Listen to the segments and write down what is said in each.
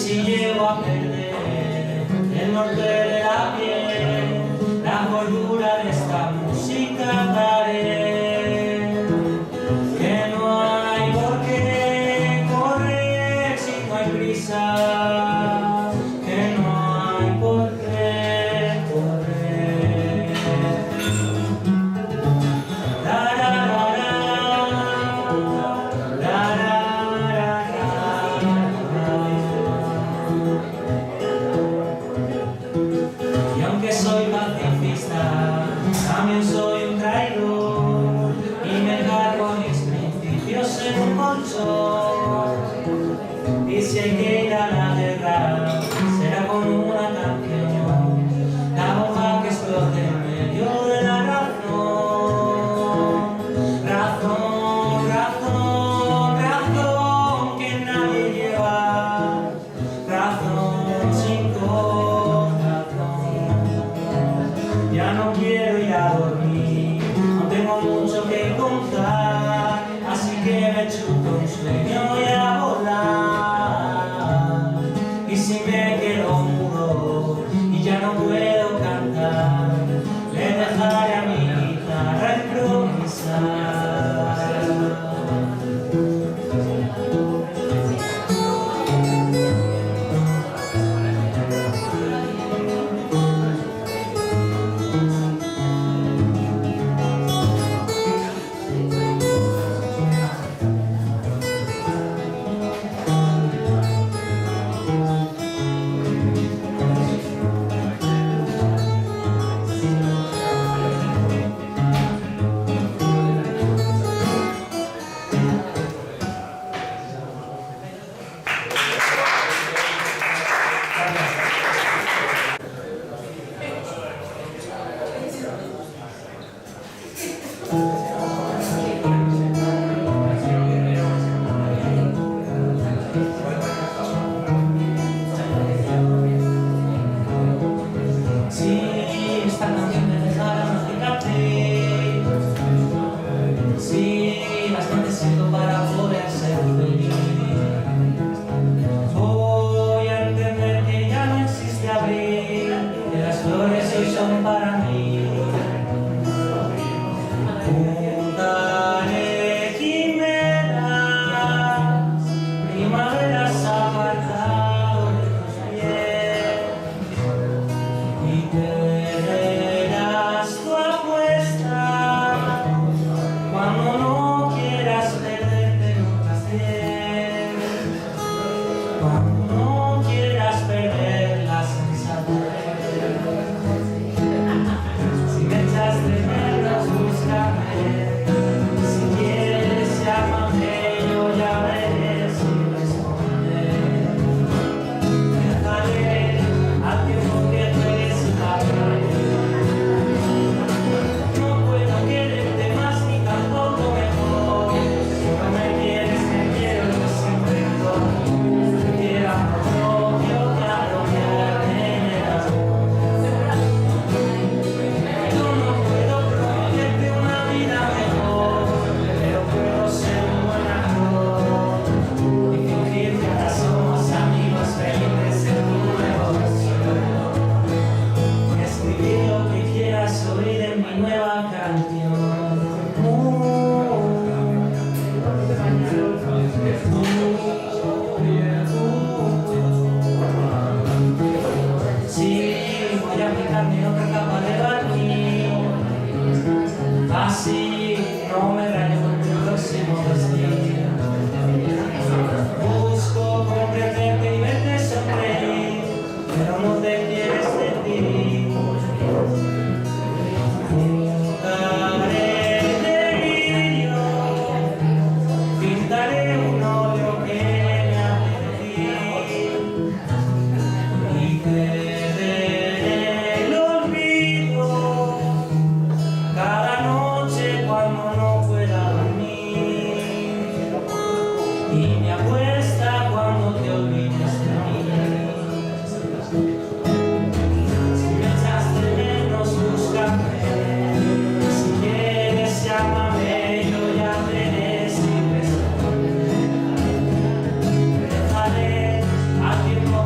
si llego a perder el norte de la piel, la cordura de esta música daré. Que no hay por qué correr si no hay prisa, que no hay por qué correr. Y aunque soy pacifista, también soy un traidor y me cargo mis principios en un colchón. Y si hay que ir a la guerra, será con una canción, la bomba que explote en medio de la razón. Razón, razón, razón que nadie lleva, razón sin corazón. Ya no quiero ir a dormir, no tengo mucho que contar, así que me chuto un sueño y a volar. Y si me quedo mudo y ya no puedo cantar, le dejaré a mi guitarra improvisar. Si esta canción me dejara una cicatriz, si bastante siento para poder ser feliz, voy a entender que ya no existe abril, que las flores hoy son para mí. Juntaré quimeras, primaveras apartado de tus pies, y perderás tu apuesta cuando no quieras perderte en un pastel, cuando no quieras perder la sensatez. Si me echas de menos, búscame, si quieres llámame, yo ya veré si responder. Dejaré al tiempo que tú eres capaz. No puedo quererte más ni tampoco mejor. Si no me quieres, me quiero yo siempre todo. Si quiero amor propio, claro que en el amor. Yo no puedo prometerte una vida mejor, pero puedo ser un buen actor y fingir que ahora somos amigos felices en tu negocio. Escribir lo que quieras oír en mi nueva canción. Sí, voy a aplicarme otra capa de barniz, así no me rayo con mi próximo destino. Busco comprenderte y verte sonreír, pero no te quieres sentir. Juntaré delirio, pintaré un odio que me hable de ti, y perderé el olvido cada noche cuando no pueda dormir, y mi apuesta cuando te olvides de mí. Si me echas de menos, búscame, si quieres llámame, yo ya veré si responder. Dejaré a tiempo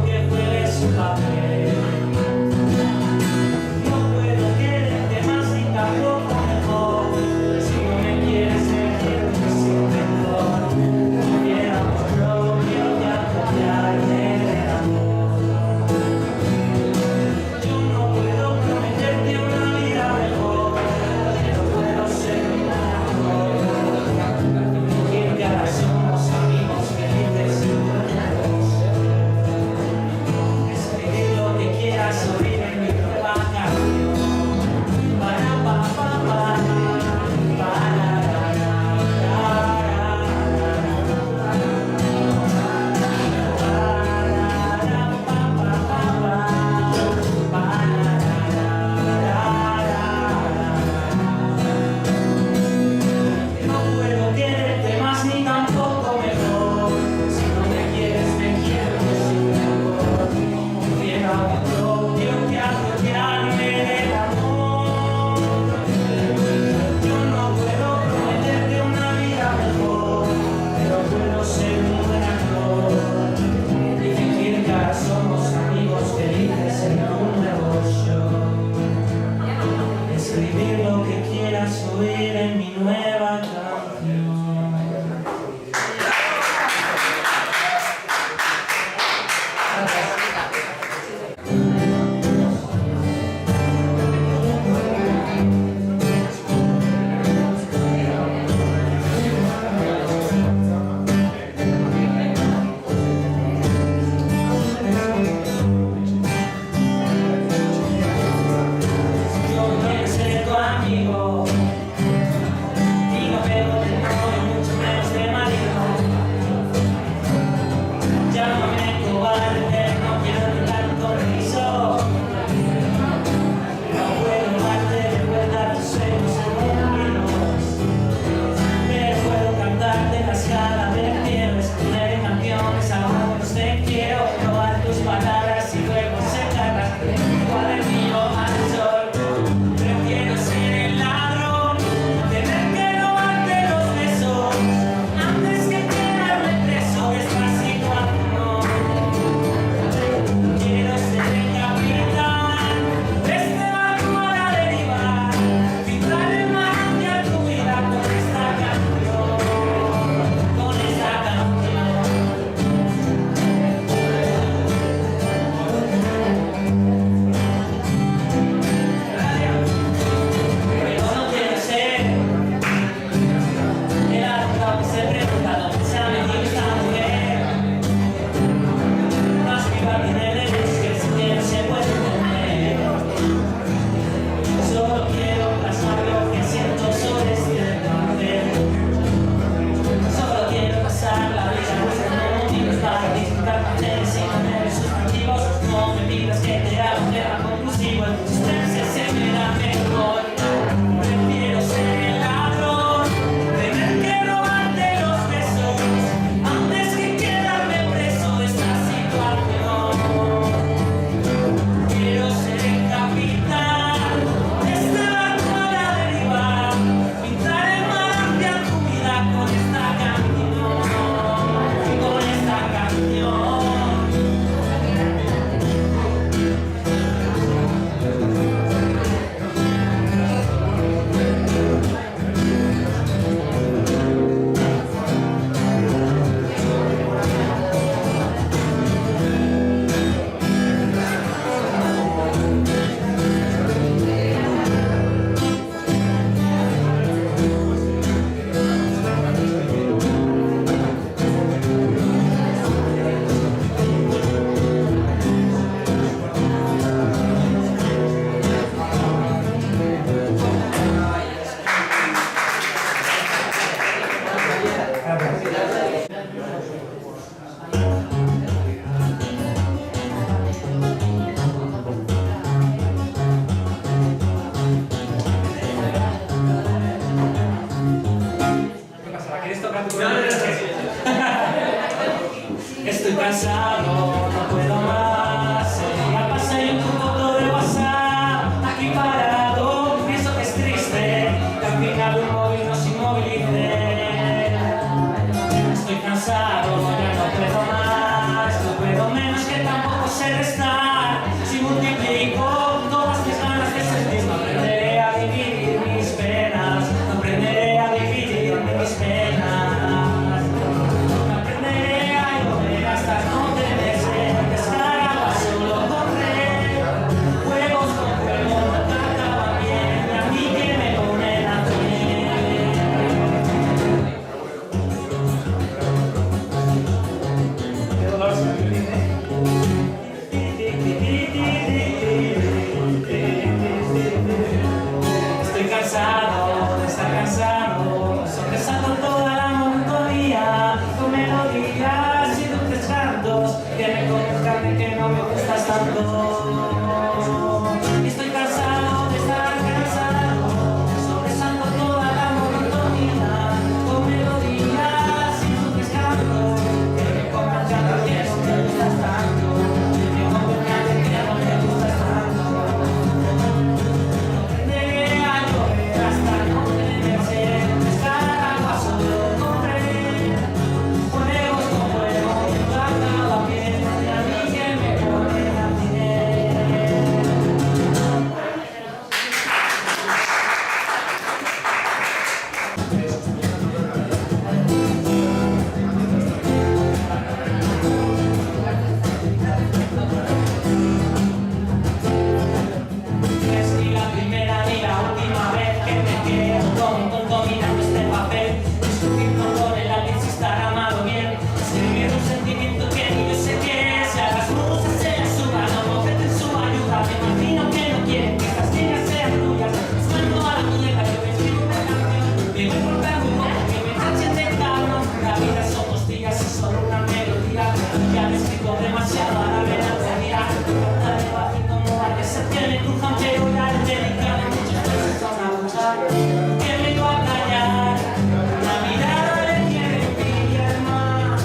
cansado, no puedo más. El día pasa y un foto de WhatsApp aquí parado, pienso que es triste que al final un móvil nos inmovilice. Estoy cansado, ya no puedo más, no puedo menos que tampoco sé restar. Si multiplico todas mis ganas de sentir, no aprenderé a dividir mis penas, no aprenderé a dividir mis penas, no aprenderé a llover hasta no tenerse, pescar agua solo correr, juegos con fuego no acaban bien, y a mí que me pone la piel. Estoy cansado de estar cansado, sobresalto toda la monotonía, con melodías y dulces cantos que me conozcan de que no me gustas tanto. Estoy cansado de estar cansado, sobresalto toda la monotonía, con melodías y dulces cantos que me conozcan de que no me gustas tanto. Que me conozcan de que no me gustas tanto. Aprenderé a llover hasta no tener sed, pescar agua solo correr, juegos con fuego y acaba bien, y a mí que me pone la piel. Es ni la primera ni la última vez que me quedo como un tonto mirando este papel, discutiendo con el alguien si estará amado bien, escribiendo un sentimiento que ni yo sé qué es. A las musas se las suban, no ofrecen su ayuda, me imagino que no quieren que estas líneas sean tuyas. Suelto a la muñeca que me escribo una canción, me voy cortando un poco que me tachen de cabrón. La vida son 2 días y solo una melodía, ya me explico demasiado a la melancolía. Cantaré bajito no vaya a ser que me crujan, pero ya le dedicaré muchas veces a una mujer que me iba a callar. La mirada le tiene envidia al mar,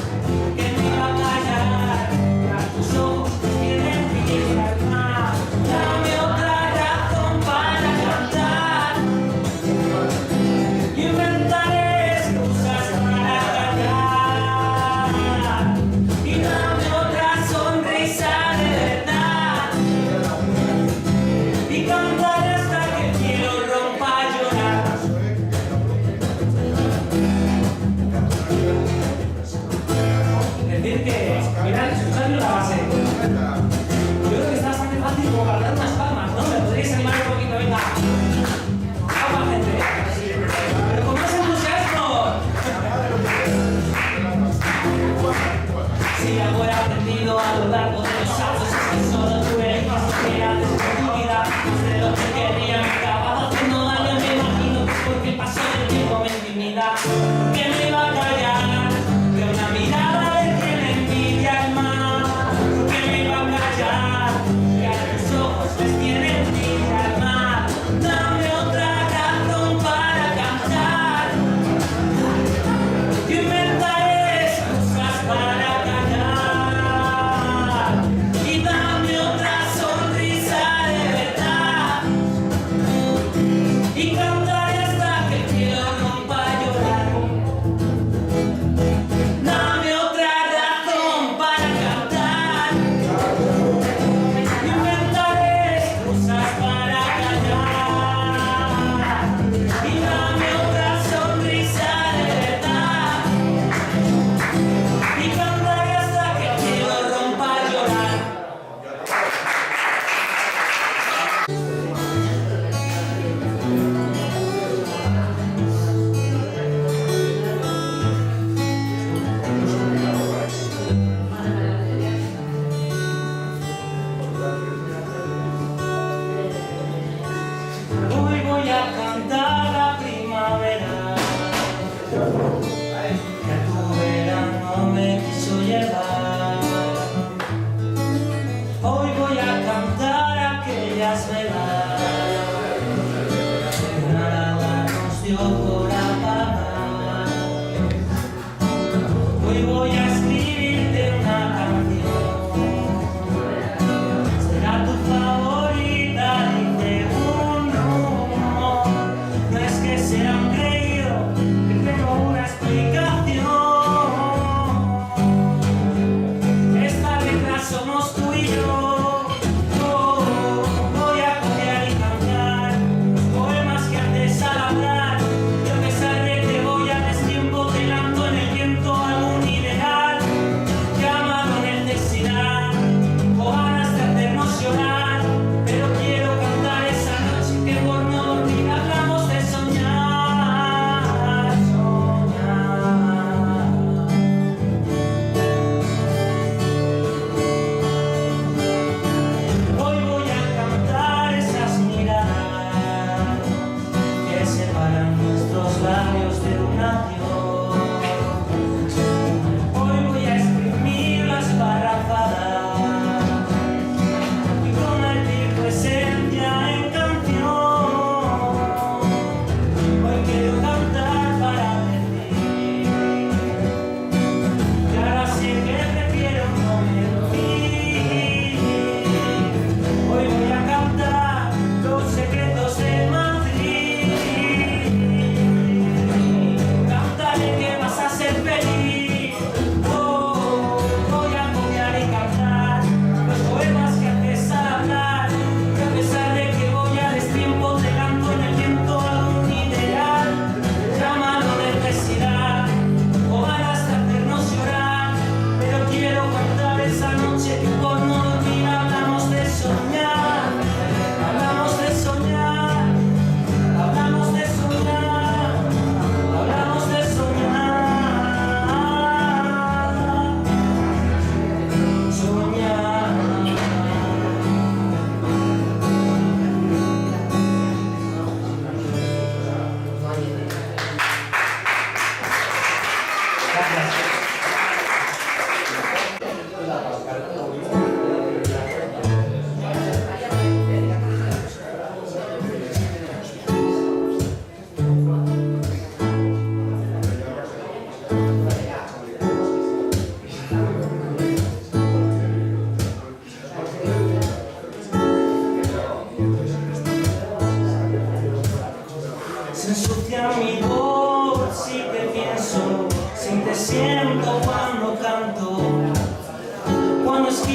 que me iba a callar. Ya tus ojos tienen envidia al mar. Dame otra razón para cantar. Yo inventaré excusas para callar. Y dame otra sonrisa de verdad. Y cantaré hasta que el cielo rompa a llorar. Decir que, mirad, escuchadme la base. Yo creo que está bastante fácil como para dar unas palmas, ¿no? ¿Me podríais animar un poquito? Venga. Vamos, gente. Pero con más entusiasmo. Si algo he aprendido a lo largo de los años es que solo tuve hijos que antes de tu vida, más de lo que quería me acababa haciendo daño. Me imagino que es porque el paso del tiempo me intimida, que me iba a callar, que una mirada le tiene envidia al mar, que me iba a callar, que a tus ojos les tiene envidia al mar. Dame otra razón para cantar. Yo inventaré excusas para callar. Y dame otra sonrisa de verdad.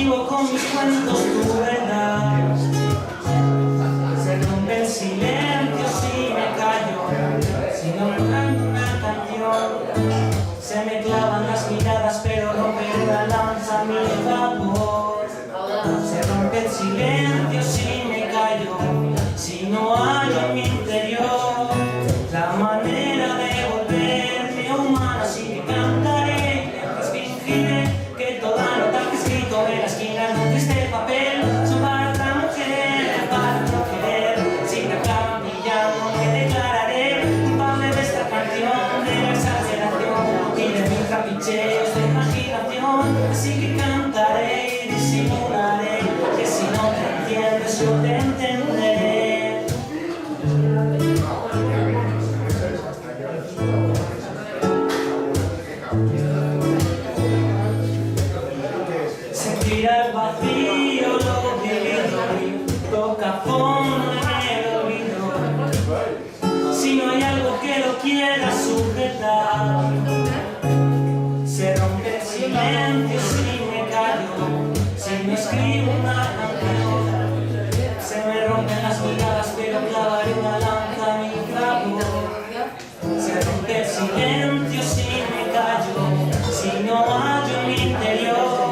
Sigo con mis cuentos, tu verdad. Se rompe el silencio si me callo, si no canto una canción. Se me clavan las miradas, pero romper la lanza mi favor. Se rompe el silencio si me callo, si no hallo en mi interior la manera de volverme humano. Así que cantaré, mientras fingiré que toda nota que he escrito en la esquina de un triste papel son para otra mujer, para no querer. Si me acaban pillando me declararé culpable de esta canción, de la exageración y de mis trapicheos de imaginación. Así que cantaré y disimularé, que si no te entiendes yo te entenderé. Sentir al vacío lo vivido, toca fondo en el olvido. Si no hay algo que lo quiera sujetar, se rompe el silencio si me callo, si no escribo una canción. Se me rompen las miradas, pero clavaré una lanza a mi favor. Se rompe el silencio si me callo, si no hallo en mi interior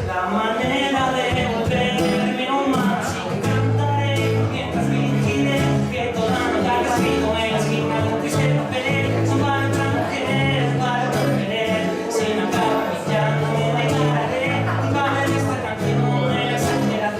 la manera de volverme humano. Así que cantaré mientras fingiré que toda nota que he escrito en la esquina de un triste papel son para otra mujer, para no querer. Si me acabo pillando me declararé culpable de esta canción, de la exageración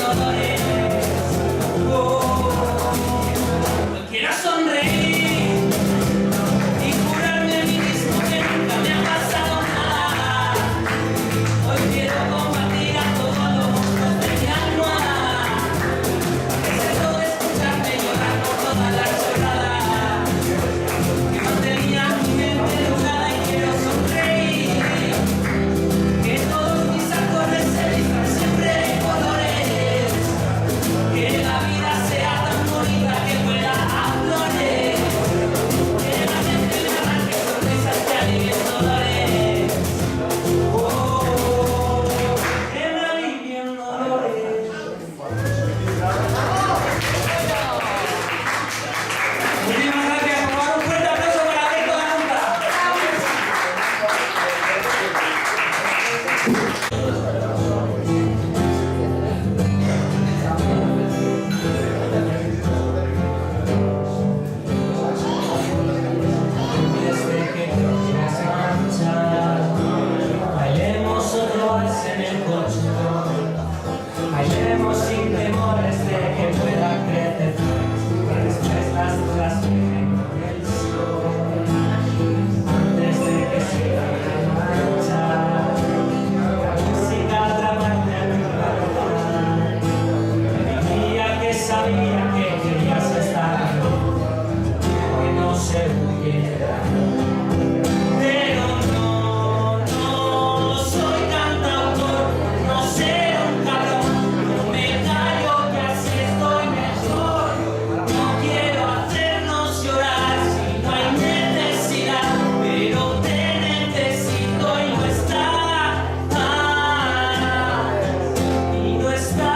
dolores. Quiero sonreír y jurarme a mí mismo que nunca me ha pasado nada. Hoy quiero combatir a todos los monstruos de mi alma. Es eso de escucharme llorar por todas las chorradas que mantenía mi mente nublada, y quiero sonreír, que todos mis actores se vistan siempre de colores, que la vida sea tan bonita que huela a flores, que la mente me arranque sonrisas que alivien dolores. Que me alivien dolores. Muchísimas gracias. Por favor, un fuerte aplauso para Alberto Danunca. Desde que te quieras marchar, bailemos otro vals en el colchón, bailemos sin temores de que pueda crecer, que después las dudas vienen con el sol. Antes de que se vaya a marchar, la música dramática en mi corazón, me diría que sabía que querías estar hoy, no se hubiera. Pero no soy cantautor, no seré un cabrón, no me callo que así estoy mejor. No quiero hacernos llorar si no hay necesidad, pero te necesito y no está, y no está.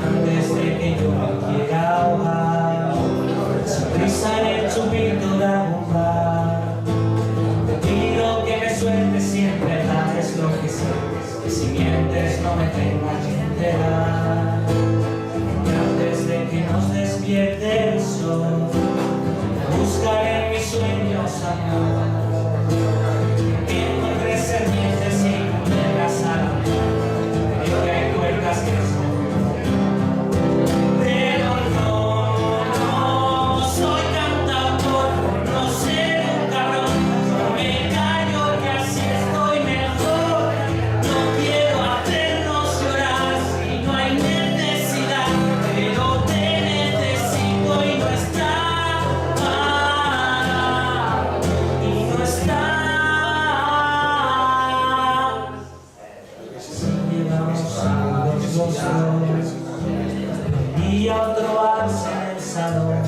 Antes de que yo me quiera ahogar, sonrisa en el chupito de algún bar, te pido que me sueltes siempre, es lo que sientes, que si mientes no me tengas que enterar. Y antes de que nos despierte el sol, buscaré en mis sueños amor, que encontré serpientes y culebras a la mar, y que hay puertas que son. Pero no soy cantautor, no seré un cabrón, no me callo que así estoy mejor. No quiero hacernos llorar si no hay necesidad, pero te necesito y no está, y no está. Llevamos a los dos y a otro vals en el salón.